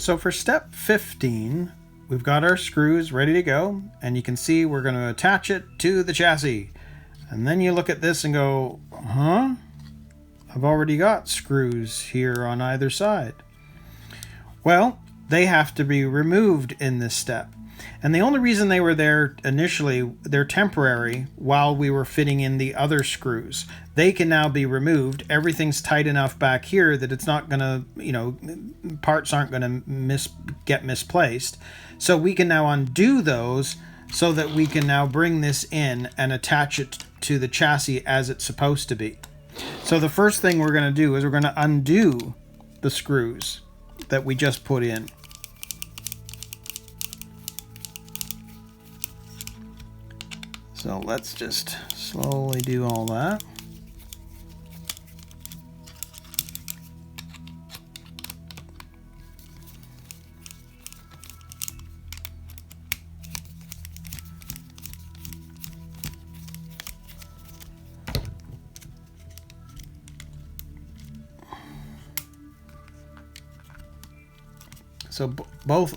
So for step 15, we've got our screws ready to go, and you can see we're going to attach it to the chassis. And then you look at this and go, huh? I've already got screws here on either side. Well, they have to be removed in this step. And the only reason they were there initially, they're temporary while we were fitting in the other screws. They can now be removed. Everything's tight enough back here that it's not going to, parts aren't going to get misplaced. So we can now undo those so that we can now bring this in and attach it to the chassis as it's supposed to be. So the first thing we're going to do is we're going to undo the screws that we just put in. So let's just slowly do all that. So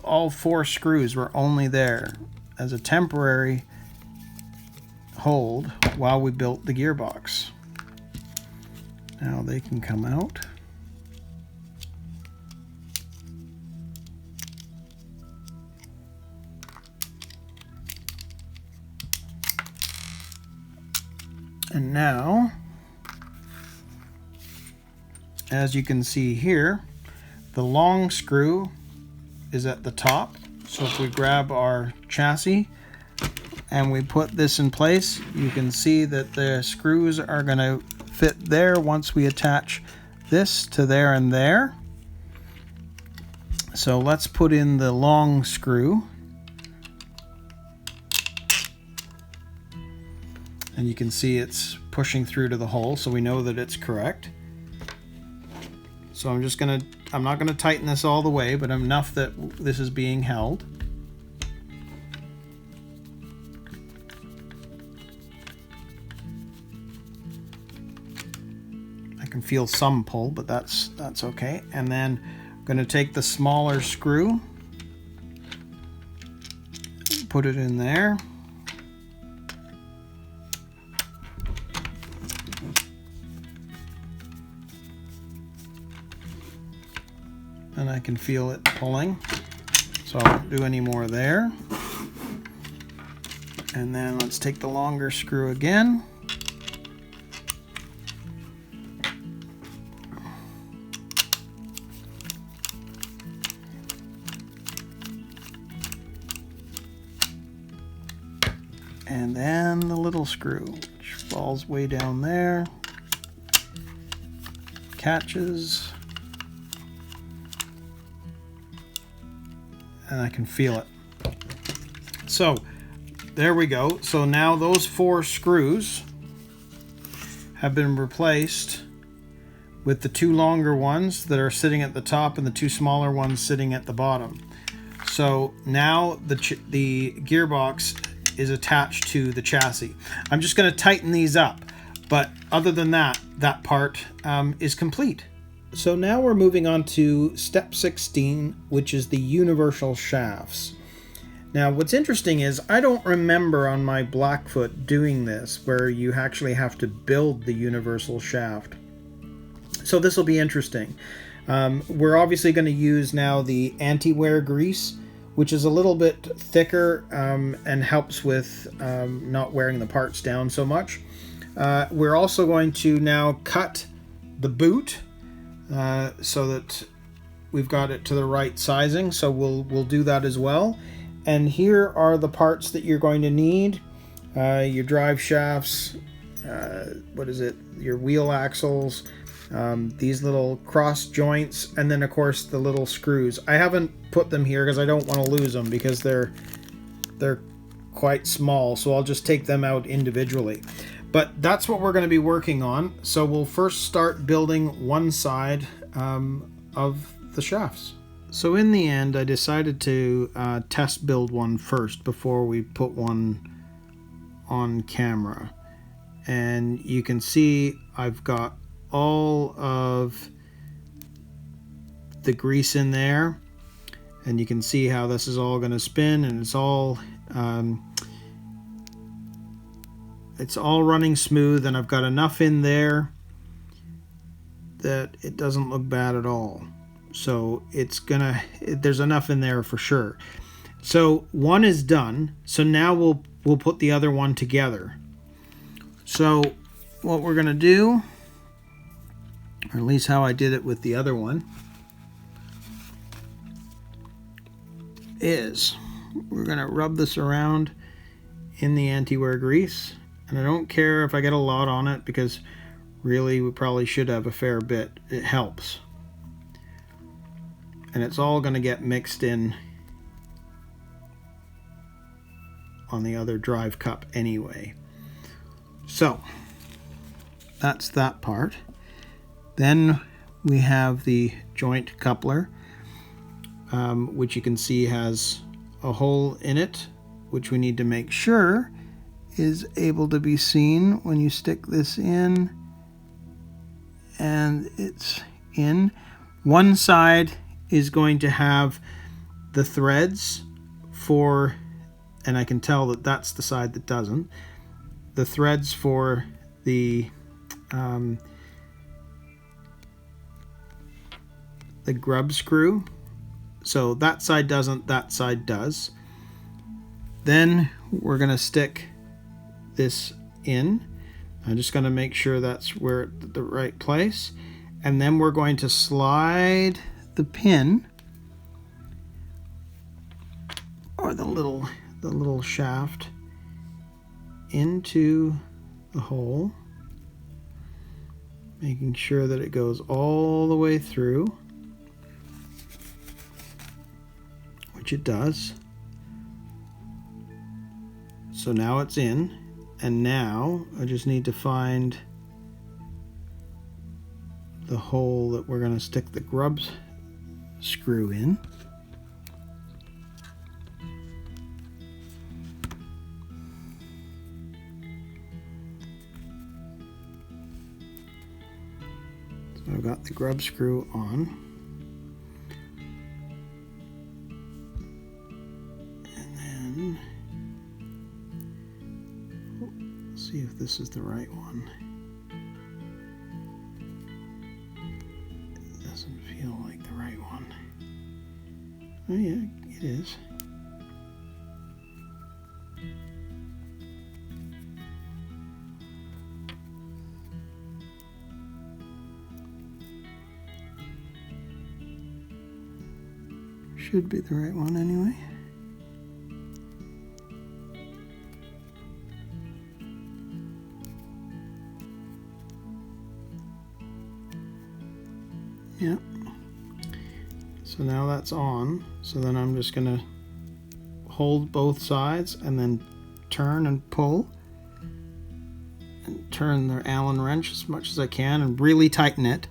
all four screws were only there as a temporary hold while we built the gearbox. Now they can come out. And now, as you can see here, the long screw is at the top. So if we grab our chassis and we put this in place, you can see that the screws are going to fit there once we attach this to there and there. So let's put in the long screw. And you can see it's pushing through to the hole, so we know that it's correct. So I'm not going to tighten this all the way, but enough that this is being held. I can feel some pull, but that's okay. And then I'm going to take the smaller screw, put it in there. And I can feel it pulling, so I won't do any more there. And then let's take the longer screw again. And then the little screw, which falls way down there, catches. And I can feel it. So there we go. So now those four screws have been replaced with the two longer ones that are sitting at the top and the two smaller ones sitting at the bottom. So now the gearbox is attached to the chassis. I'm just going to tighten these up, but other than that, that part is complete. So now we're moving on to step 16, which is the universal shafts. Now what's interesting is I don't remember on my Blackfoot doing this, where you actually have to build the universal shaft. So this will be interesting. We're obviously going to use now the anti-wear grease, which is a little bit thicker and helps with not wearing the parts down so much. We're also going to now cut the boot so that we've got it to the right sizing, so we'll do that as well. And here are the parts that you're going to need. Your drive shafts, your wheel axles, these little cross joints, and then of course the little screws. I haven't put them here because I don't want to lose them, because they're quite small, so I'll just take them out individually. But that's what we're going to be working on. So we'll first start building one side of the shafts. So in the end, I decided to test build one first before we put one on camera. And you can see I've got all of the grease in there. and you can see how this is all going to spin, and it's all running smooth, and I've got enough in there that it doesn't look bad at all. So there's enough in there for sure. So one is done. So now we'll put the other one together. So what we're going to do, or at least how I did it with the other one, is we're going to rub this around in the anti-wear grease. And I don't care if I get a lot on it, because really we probably should have a fair bit. It helps. And it's all going to get mixed in on the other drive cup anyway. So that's that part. Then we have the joint coupler, which you can see has a hole in it, which we need to make sure is able to be seen when you stick this in, and it's in. One side is going to have the threads for, and I can tell that that's the side that doesn't, the threads for the grub screw. So that side doesn't, that side does. Then we're going to stick this in. I'm just going to make sure that's where it's the right place. And then we're going to slide the pin, or the little shaft, into the hole, making sure that it goes all the way through, which it does. So now it's in, and now I just need to find the hole that we're going to stick the grub screw in. So I've got the grub screw on. And then see if this is the right one. It doesn't feel like the right one. Oh yeah, it is. Should be the right one anyway. Yep. So now that's on. So then I'm just going to hold both sides and then turn and pull. And turn the Allen wrench as much as I can and really tighten it.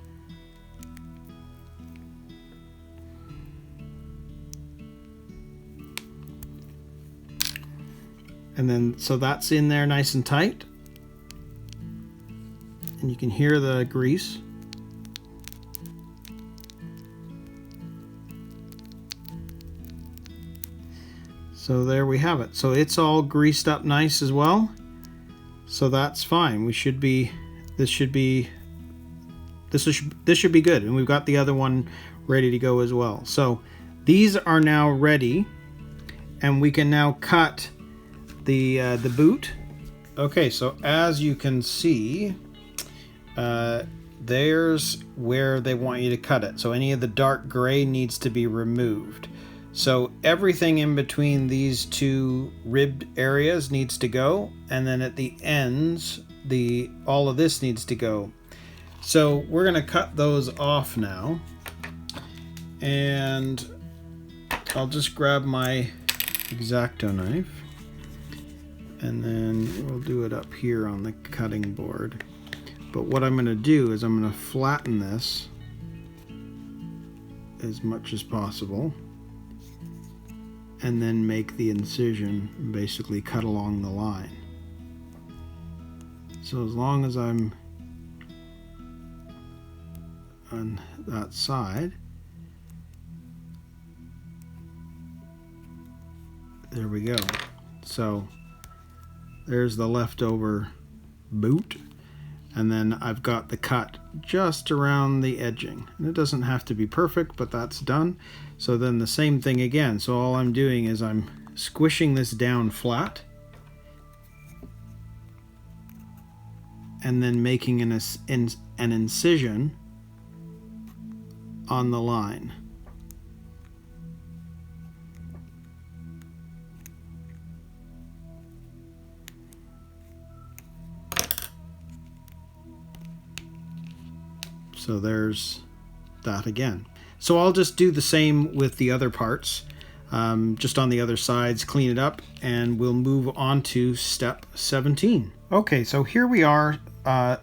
And then, so that's in there nice and tight. And you can hear the grease. So there we have it. So it's all greased up nice as well. So that's fine. This should be good. And we've got the other one ready to go as well. So these are now ready, and we can now cut the boot. Okay, so as you can see, there's where they want you to cut it. So any of the dark gray needs to be removed. So everything in between these two ribbed areas needs to go, and then at the ends, all of this needs to go. So we're gonna cut those off now, and I'll just grab my X-Acto knife, and then we'll do it up here on the cutting board. But what I'm gonna do is I'm gonna flatten this as much as possible, and then make the incision and basically cut along the line. So as long as I'm on that side, There we go. So there's the leftover boot, and then I've got the cut just around the edging, and it doesn't have to be perfect, but that's done. So then the same thing again. So all I'm doing is I'm squishing this down flat and then making an incision on the line. So there's that again. So I'll just do the same with the other parts, just on the other sides, clean it up, and we'll move on to step 17. Okay, so here we are,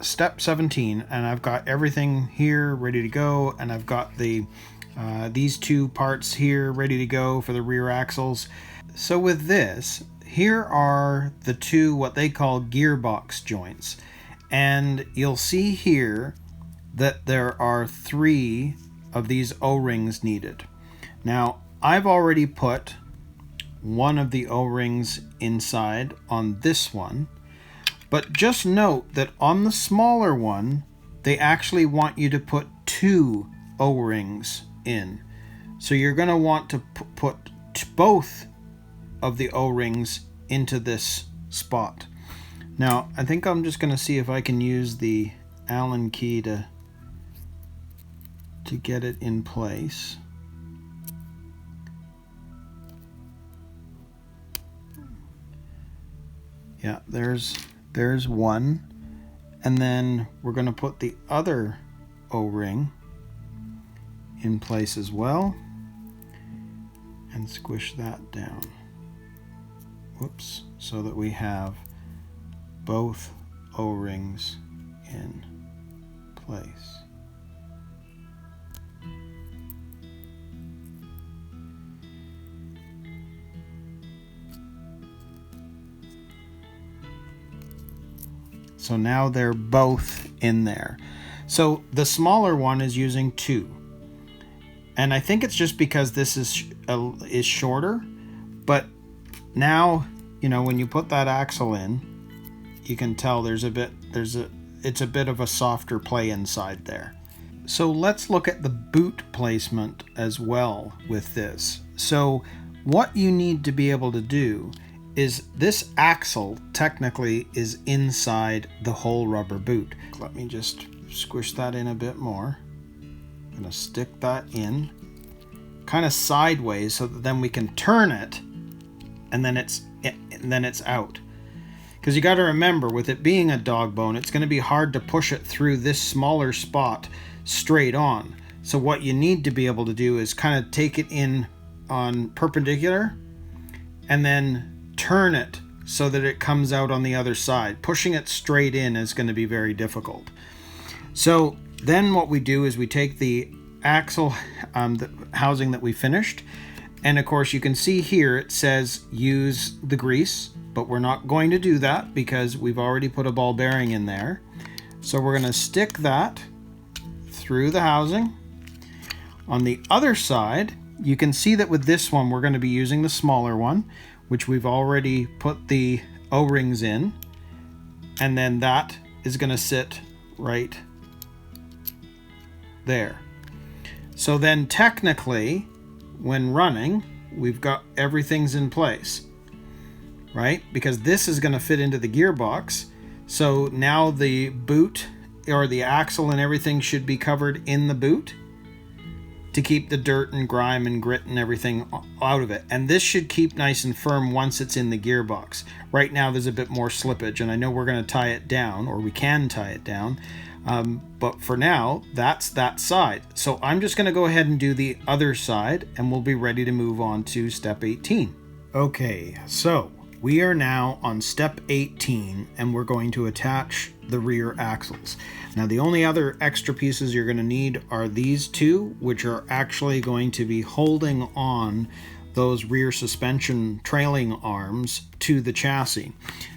step 17, and I've got everything here ready to go, and I've got the these two parts here ready to go for the rear axles. So with this, here are the two what they call gearbox joints, and you'll see here that there are 3 of these O-rings needed. Now, I've already put one of the O-rings inside on this one, but just note that on the smaller one, they actually want you to put 2 O-rings in. So you're going to want to put both of the O-rings into this spot. Now, I think I'm just going to see if I can use the Allen key to get it in place. Yeah, there's one, and then we're going to put the other O-ring in place as well and squish that down. Whoops, so that we have both O-rings in place. So now they're both in there. So the smaller one is using 2. And I think it's just because this is shorter. But now, you know, when you put that axle in, you can tell it's a bit of a softer play inside there. So let's look at the boot placement as well with this. So what you need to be able to do is this axle technically is inside the whole rubber boot. Let me just squish that in a bit more. I'm going to stick that in kind of sideways so that then we can turn it and then it's out. Because you got to remember, with it being a dog bone, it's going to be hard to push it through this smaller spot straight on. So what you need to be able to do is kind of take it in on perpendicular and then turn it so that it comes out on the other side. Pushing it straight in is going to be very difficult. So then what we do is we take the axle the housing that we finished, and of course you can see here it says use the grease, but we're not going to do that because we've already put a ball bearing in there. So we're going to stick that through the housing. On the other side, you can see that with this one we're going to be using the smaller one, which we've already put the O-rings in, and then that is going to sit right there. So then technically, when running, we've got everything's in place, right? Because this is going to fit into the gearbox. So now the boot or the axle and everything should be covered in the boot to keep the dirt and grime and grit and everything out of it. And this should keep nice and firm once it's in the gearbox. Right now there's a bit more slippage, and I know we're going to tie it down, or we can tie it down. But for now, that's that side. So I'm just going to go ahead and do the other side, and we'll be ready to move on to step 18. Okay, so we are now on step 18, and we're going to attach the rear axles. Now the only other extra pieces you're going to need are these two, which are actually going to be holding on those rear suspension trailing arms to the chassis.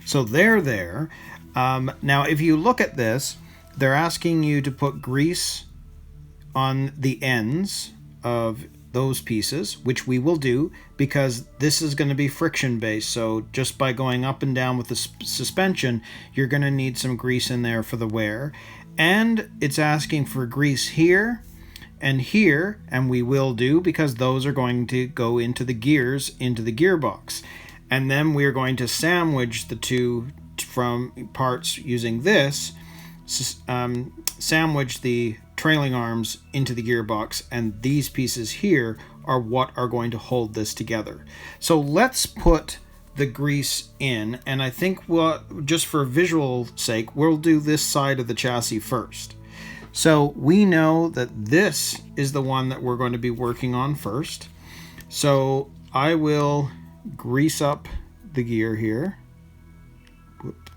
So they're there. Now if you look at this, they're asking you to put grease on the ends of those pieces, which we will do because this is going to be friction based. So just by going up and down with the suspension, you're going to need some grease in there for the wear. And it's asking for grease here and here, and we will do because those are going to go into the gears, into the gearbox. And then we are going to sandwich the two from parts using this, sandwich the trailing arms into the gearbox, and these pieces here are what are going to hold this together. So let's put the grease in, and I think just for visual sake, we'll do this side of the chassis first. So we know that this is the one that we're going to be working on first. So I will grease up the gear here. Whoop.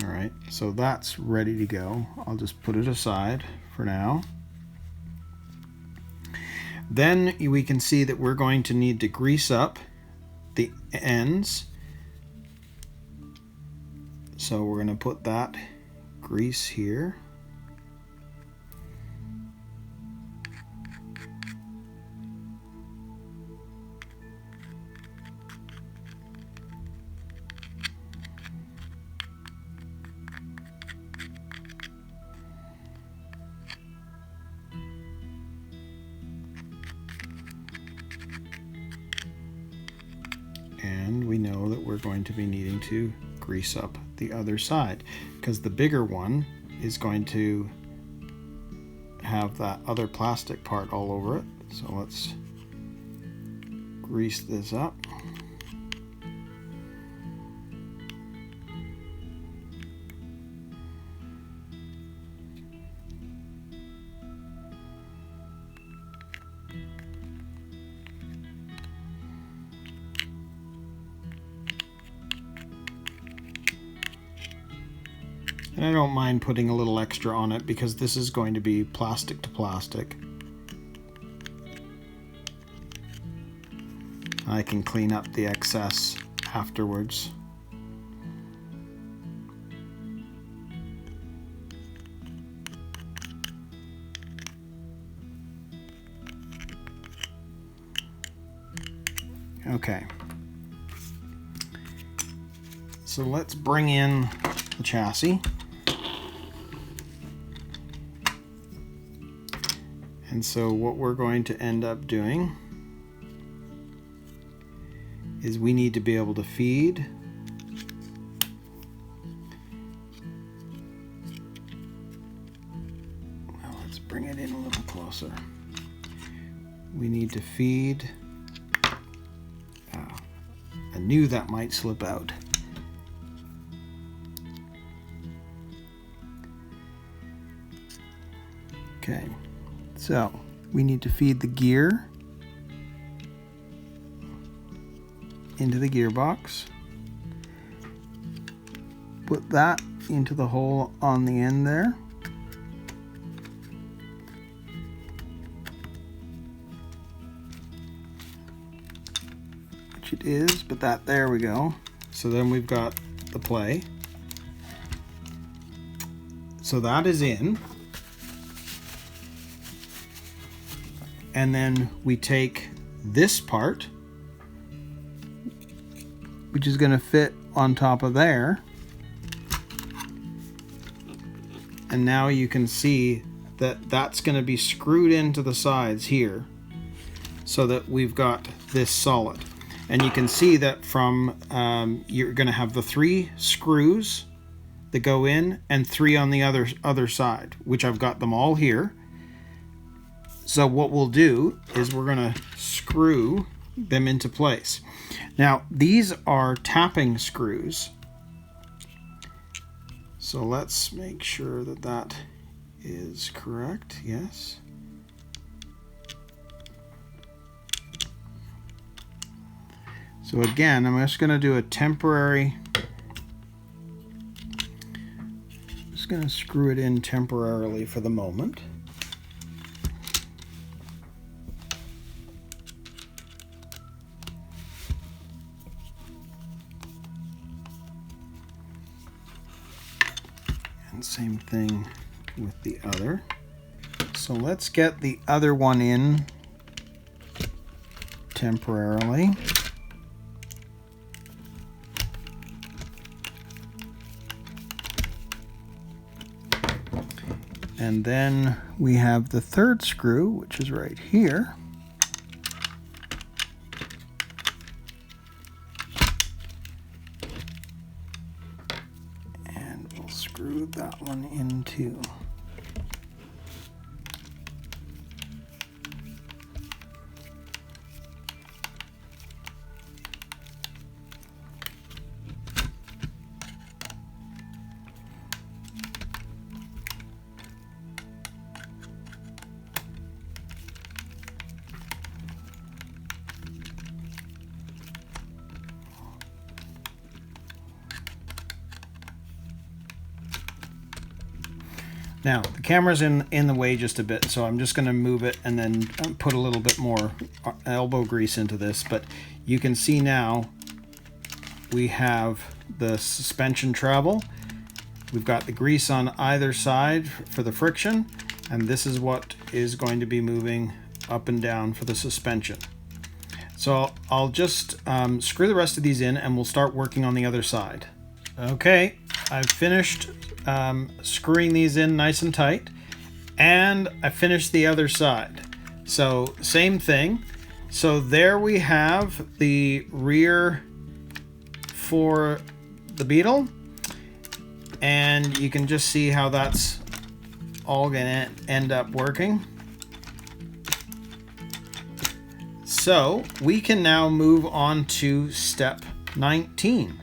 All right, so that's ready to go. I'll just put it aside for now. Then we can see that we're going to need to grease up the ends. So we're going to put that grease here. And we know that we're going to be needing to grease up the other side because the bigger one is going to have that other plastic part all over it. So let's grease this up. And I don't mind putting a little extra on it because this is going to be plastic to plastic. I can clean up the excess afterwards. Okay. So let's bring in the chassis. And so what we're going to end up doing is we need to be able to feed well, let's bring it in a little closer. We need to feed I knew that might slip out. Okay, so we need to feed the gear into the gearbox. Put that into the hole on the end there. Which it is, but there we go. So then we've got the play. So that is in. And then we take this part, which is going to fit on top of there. And now you can see that that's going to be screwed into the sides here so that we've got this solid. And you can see that from, you're going to have the 3 screws that go in and 3 on the other side, which I've got them all here. So what we'll do is we're going to screw them into place. Now, these are tapping screws. So let's make sure that that is correct. Yes. So again, I'm just going to do a temporary, just going to screw it in temporarily for the moment. And same thing with the other. So let's get the other one in temporarily. And then we have the third screw, which is right here. And we'll screw that one in too. Now, the camera's in the way just a bit, so I'm just going to move it and then put a little bit more elbow grease into this. But you can see now we have the suspension travel. We've got the grease on either side for the friction, and this is what is going to be moving up and down for the suspension. So I'll just screw the rest of these in and we'll start working on the other side. Okay, I've finished screwing these in nice and tight, and I finished the other side. So same thing. So there we have the rear for the Beetle, and you can just see how that's all gonna end up working. So we can now move on to step 19.